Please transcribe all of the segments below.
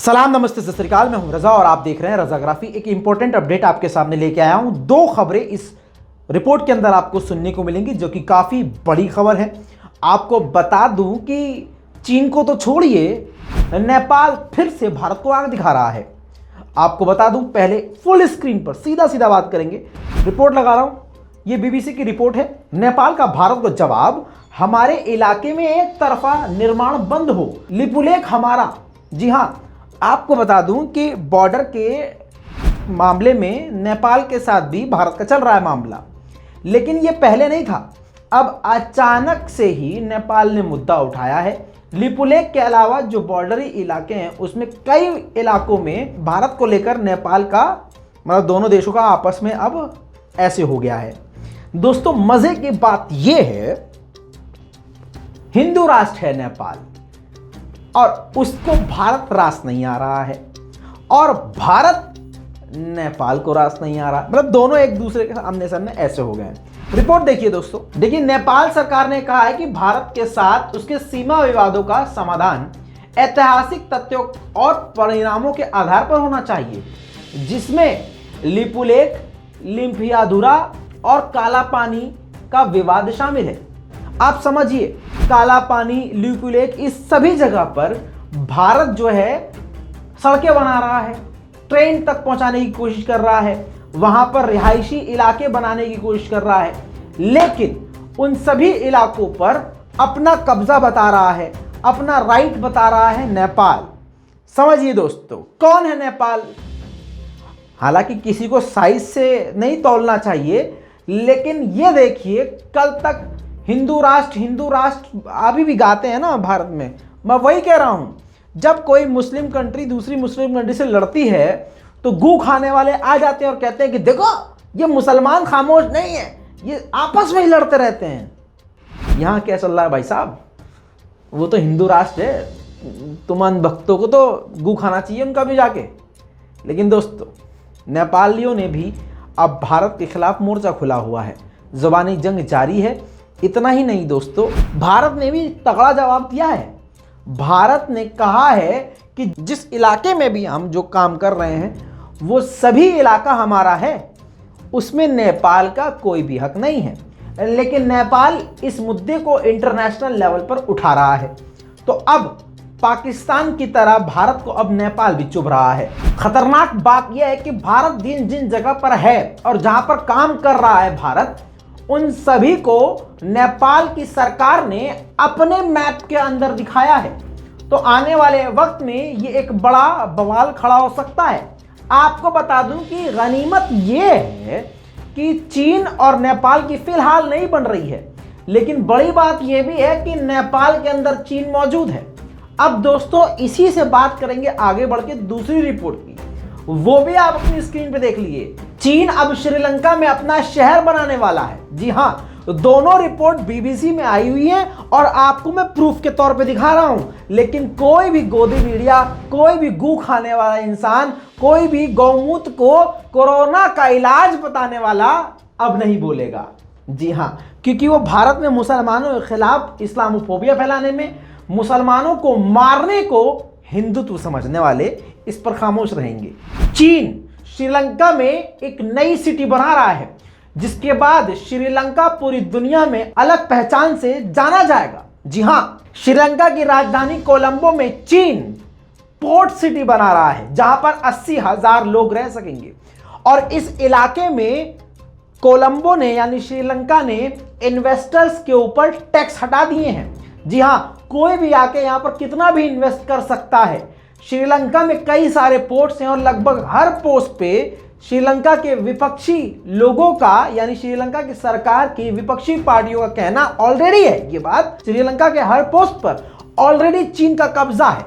सलाम नमस्ते सत श्री अकाल। मैं हूं रजा और आप देख रहे हैं रजाग्राफी। एक इंपॉर्टेंट अपडेट आपके सामने लेके आया हूं। दो खबरें इस रिपोर्ट के अंदर आपको सुनने को मिलेंगी जो कि काफ़ी बड़ी खबर है। आपको बता दूं कि चीन को तो छोड़िए, नेपाल फिर से भारत को आग दिखा रहा है। आपको बता दूं, पहले फुल स्क्रीन पर सीधा सीधा बात करेंगे। रिपोर्ट लगा रहा हूं, ये बीबीसी की रिपोर्ट है। नेपाल का भारत को जवाब, हमारे इलाके में एक तरफा निर्माण बंद हो, लिपुलेख हमारा। जी हां, आपको बता दूं कि बॉर्डर के मामले में नेपाल के साथ भी भारत का चल रहा है मामला, लेकिन ये पहले नहीं था। अब अचानक से ही नेपाल ने मुद्दा उठाया है। लिपुलेख के अलावा जो बॉर्डरी इलाके हैं उसमें कई इलाकों में भारत को लेकर नेपाल का, मतलब दोनों देशों का आपस में अब ऐसे हो गया है। दोस्तों, मजे की बात यह है, हिंदू राष्ट्र है नेपाल और उसको भारत रास नहीं आ रहा है और भारत नेपाल को रास नहीं आ रहा, मतलब दोनों एक दूसरे के सामने सामने ऐसे हो गए हैं। रिपोर्ट देखिए दोस्तों। देखिए, नेपाल सरकार ने कहा है कि भारत के साथ उसके सीमा विवादों का समाधान ऐतिहासिक तथ्यों और परिणामों के आधार पर होना चाहिए, जिसमें लिपुलेख, लिम्पियाधुरा और काला पानी का विवाद शामिल है। आप समझिए, काला पानी, लिपुलेख, इस सभी जगह पर भारत जो है सड़कें बना रहा है, ट्रेन तक पहुंचाने की कोशिश कर रहा है, वहां पर रिहायशी इलाके बनाने की कोशिश कर रहा है, लेकिन उन सभी इलाकों पर अपना कब्जा बता रहा है, अपना राइट बता रहा है नेपाल। समझिए दोस्तों, कौन है नेपाल? हालांकि किसी को साइज से नहीं तौलना चाहिए, लेकिन ये देखिए, कल तक हिंदू राष्ट्र अभी भी गाते हैं ना भारत में। मैं वही कह रहा हूं, जब कोई मुस्लिम कंट्री दूसरी मुस्लिम कंट्री से लड़ती है तो गू खाने वाले आ जाते हैं और कहते हैं कि देखो, ये मुसलमान खामोश नहीं है, ये आपस में ही लड़ते रहते हैं। यहां क्या चल रहा है भाई साहब? वो तो हिंदू राष्ट्र है, तुम अनभक्तों को तो गू खाना चाहिए उनका भी जाके। लेकिन दोस्तों, नेपालियों ने भी अब भारत के खिलाफ मोर्चा खुला हुआ है, जुबानी जंग जारी है। इतना ही नहीं दोस्तों, भारत ने भी तगड़ा जवाब दिया है। भारत ने कहा है कि जिस इलाके में भी हम जो काम कर रहे हैं वो सभी इलाका हमारा है, उसमें नेपाल का कोई भी हक नहीं है। लेकिन नेपाल इस मुद्दे को इंटरनेशनल लेवल पर उठा रहा है, तो अब पाकिस्तान की तरह भारत को अब नेपाल भी चुभ रहा है। खतरनाक बात यह है कि भारत जिन जगह पर है और जहां पर काम कर रहा है भारत, उन सभी को नेपाल की सरकार ने अपने मैप के अंदर दिखाया है। तो आने वाले वक्त में ये एक बड़ा बवाल खड़ा हो सकता है। आपको बता दूं कि गनीमत ये है कि चीन और नेपाल की फिलहाल नहीं बन रही है, लेकिन बड़ी बात यह भी है कि नेपाल के अंदर चीन मौजूद है। अब दोस्तों, इसी से बात करेंगे आगे बढ़ के दूसरी रिपोर्ट की, वो भी आप अपनी स्क्रीन पे देख लिए। चीन अब श्रीलंका में अपना शहर बनाने वाला है। जी हां, तो दोनों रिपोर्ट बीबीसी में आई हुई है और आपको मैं प्रूफ के तौर पे दिखा रहा हूं। लेकिन कोई भी गोदी मीडिया, कोई भी गू खाने वाला इंसान, कोई भी गौमूत्र को कोरोना का इलाज बताने वाला अब नहीं बोलेगा। जी हां, क्योंकि वो भारत में मुसलमानों के खिलाफ इस्लामोफोबिया फैलाने में, मुसलमानों को मारने को हिंदुत्व समझने वाले इस पर खामोश रहेंगे। चीन श्रीलंका में एक नई सिटी बना रहा है, जिसके बाद श्रीलंका पूरी दुनिया में अलग पहचान से जाना जाएगा। जी हां, श्रीलंका की राजधानी कोलंबो में चीन पोर्ट सिटी बना रहा है, जहां पर 80,000 लोग रह सकेंगे। और इस इलाके में कोलंबो ने, यानी श्रीलंका ने, इन्वेस्टर्स के ऊपर टैक्स हटा दिए हैं। जी हां, कोई भी आके यहां पर कितना भी इन्वेस्ट कर सकता है। श्रीलंका में कई सारे पोर्ट्स हैं और लगभग हर पोस्ट पे श्रीलंका के विपक्षी लोगों का, यानी श्रीलंका की सरकार की विपक्षी पार्टियों का कहना ऑलरेडी है, ये बात, श्रीलंका के हर पोस्ट पर ऑलरेडी चीन का कब्जा है।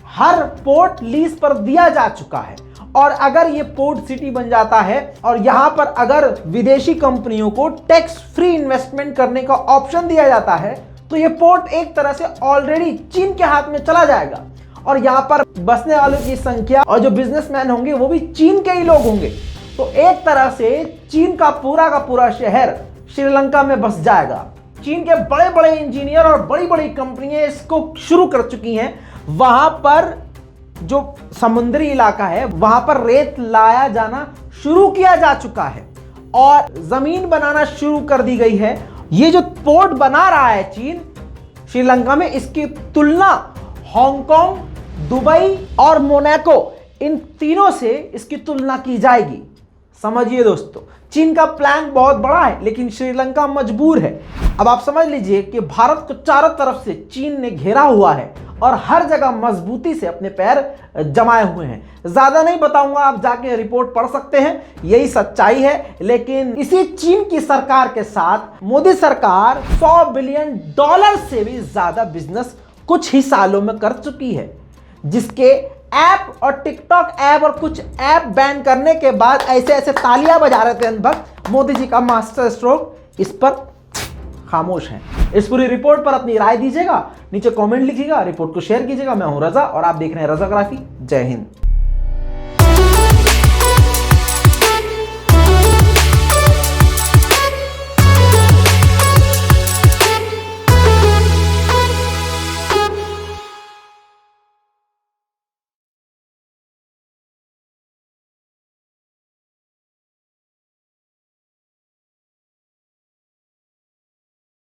हर पोर्ट लीज पर दिया जा चुका है और अगर ये पोर्ट सिटी बन जाता है और यहां पर अगर विदेशी कंपनियों को टैक्स फ्री इन्वेस्टमेंट करने का ऑप्शन दिया जाता है, तो ये पोर्ट एक तरह से ऑलरेडी चीन के हाथ में चला जाएगा और यहां पर बसने वालों की संख्या और जो बिजनेसमैन होंगे वो भी चीन के ही लोग होंगे। तो एक तरह से चीन का पूरा शहर श्रीलंका में बस जाएगा। चीन के बड़े बड़े इंजीनियर और बड़ी बड़ी कंपनियां इसको शुरू कर चुकी हैं। वहां पर जो समुद्री इलाका है वहां पर रेत लाया जाना शुरू किया जा चुका है और जमीन बनाना शुरू कर दी गई है। ये जो पोर्ट बना रहा है चीन श्रीलंका में, इसकी तुलना हांगकांग, दुबई और मोनाको, इन तीनों से इसकी तुलना की जाएगी। समझिए दोस्तों, चीन का प्लान बहुत बड़ा है लेकिन श्रीलंका मजबूर है। अब आप समझ लीजिए कि भारत को चारों तरफ से चीन ने घेरा हुआ है और हर जगह मजबूती से अपने पैर जमाए हुए हैं। ज्यादा नहीं बताऊंगा, आप जाके रिपोर्ट पढ़ सकते हैं, यही सच्चाई है। लेकिन इसी चीन की सरकार के साथ मोदी सरकार $100 बिलियन से भी ज्यादा बिजनेस कुछ ही सालों में कर चुकी है, जिसके ऐप और टिकटॉक ऐप और कुछ ऐप बैन करने के बाद ऐसे ऐसे तालियां बजा रहे थे अंधभक्त। मोदी जी का मास्टर स्ट्रोक इस पर खामोश है। इस पूरी रिपोर्ट पर अपनी राय दीजिएगा, नीचे कमेंट लिखिएगा, रिपोर्ट को शेयर कीजिएगा। मैं हूं रजा और आप देख रहे हैं रजाग्राफी। जय हिंद।